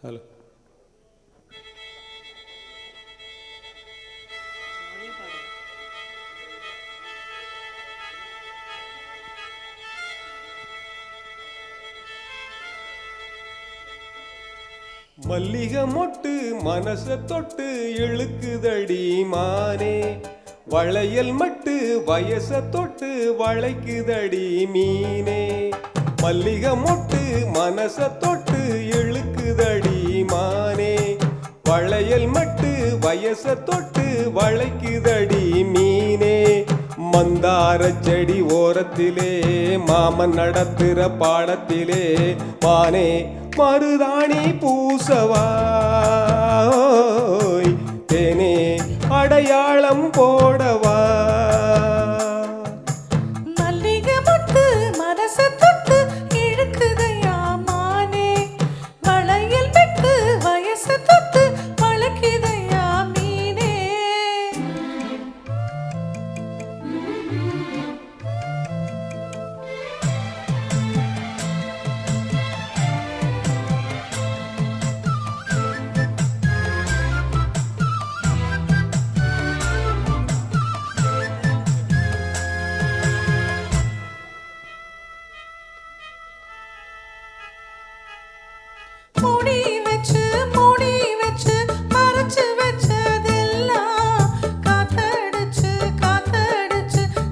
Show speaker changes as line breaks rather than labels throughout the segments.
Hello. மல்லிகை மொட்டு மனச தொட்டு இழுக்குதடி மானே, வளையல் மட்டு வயச தொட்டு வளைக்குதடி மீனே. மல்லிகை மொட்டு மனச தொட்டு இழுக்குதடி மானே, வளையல் மட்டு வயச தொட்டு வளைக்குதடி மீனே. மந்தார செடி ஓரத்திலே மாமன் நடத்துற பாடத்திலே மானே மருதாணி பூசவா, தேனே அடையாளம் போடவா.
மல்லிகை மொட்டு மனச தொட்டு இழுக்குதையா மானே, வளையல் மெட்டு வயச தொட்டு வளைக்குதையா மீனே. மூடி வச்சு மறைச்சு வச்சதெல்லாம் காத்தடிச்சு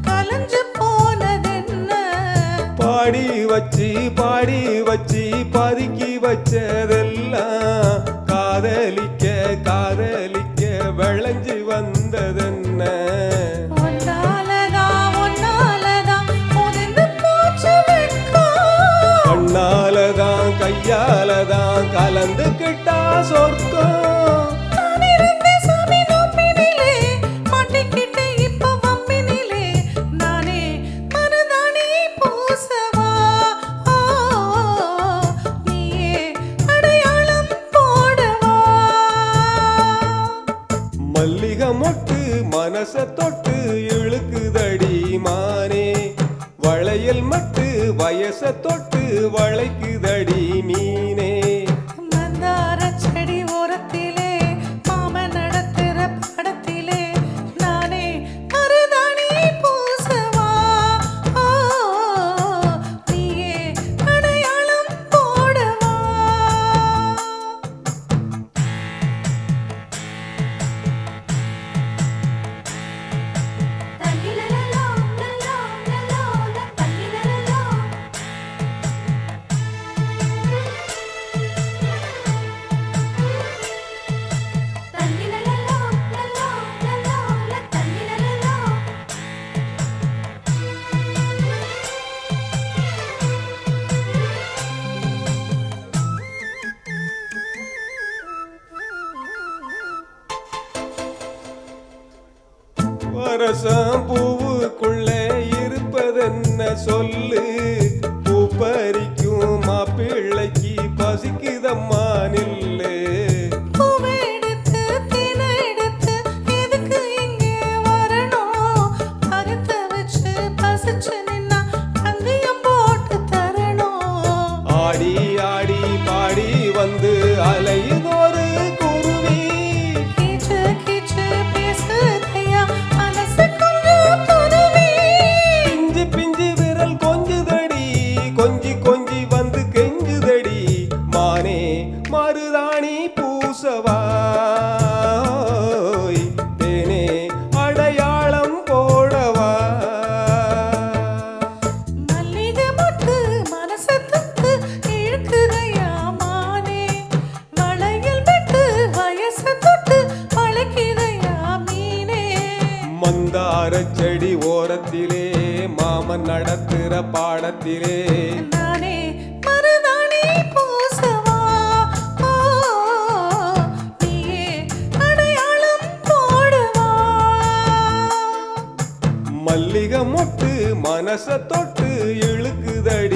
கலைஞ்சு போனதென்ன.
பாடி வச்சு பதுக்கி வச்சதெல்லாம் காதலிக்க விளைஞ்சு வந்ததென்ன.
ஒன்னாலதான் உதிர்ந்து போச்சு வெட்கம்,
கண்ணாலதான் கையாலதான் கலந்துக்கிட்டா சொர்க்கம்.
நான் இருந்தேன் சாமி நோம்பினிலே, மாட்டிக்கிட்டே இப்ப வம்பினிலே, நானே மருதாணி பூசவா, நீயே அடையாளம் போடவா.
மல்லிகை மொட்டு மனச தொட்டு இழுக்குதடி மானே, வளையல் மட்டு வயச தொட்டு வளைக்குதடி மீனே.
மந்தார செடி ஓரத்திலே மாமன் நடத்துற பாடத்திலே நானே மருதாணி பூசவா, நீயே அடையாளம் போடவா. தன்னிலலலோ லலோ லலோ தன்னிலலலோ. தன்னிலலலோ லலோ லலோ தன்னிலலலோ.
வரசம் பூவுக்குள்ள இருப்பதென்ன சொல்லு, பூ பறிக்கும் மாப்பிள்ளைக்கு பசிக்குதம்மா நில்லு.
பூவெடுத்து தினையெடுத்து எதுக்கு இங்கே வரணும், பருத்த வச்சு பசிச்சு நின்னா பந்தயம் போட்டு தரணும்.
ஆடி ஆடி பாடி வந்து அலையுதொரு குருவி,
கீச்சு கீச்சு பேசுதையா மனசு கொஞ்சம் துருவி.
பிஞ்சு விரல் கொஞ்சுதடி, கொஞ்சி வந்து கெஞ்சுதடி மானே மருதாணி பூசவா, தேனே அடையாளம் போடவா.
மல்லிகை மொட்டு மனச தொட்டு இழுக்குதையா மானே, வளையல் மெட்டு வயச தொட்டு வளைக்குதையா மீனே.
மந்தார செடி ஓரத்திலே மாமன் நடத்துற பாடத்திலே
நானே மருதாணி பூசவா, நீயே அடையாளம் போடவா.
மல்லிகை மொட்டு மனச தொட்டு இழுக்குதடி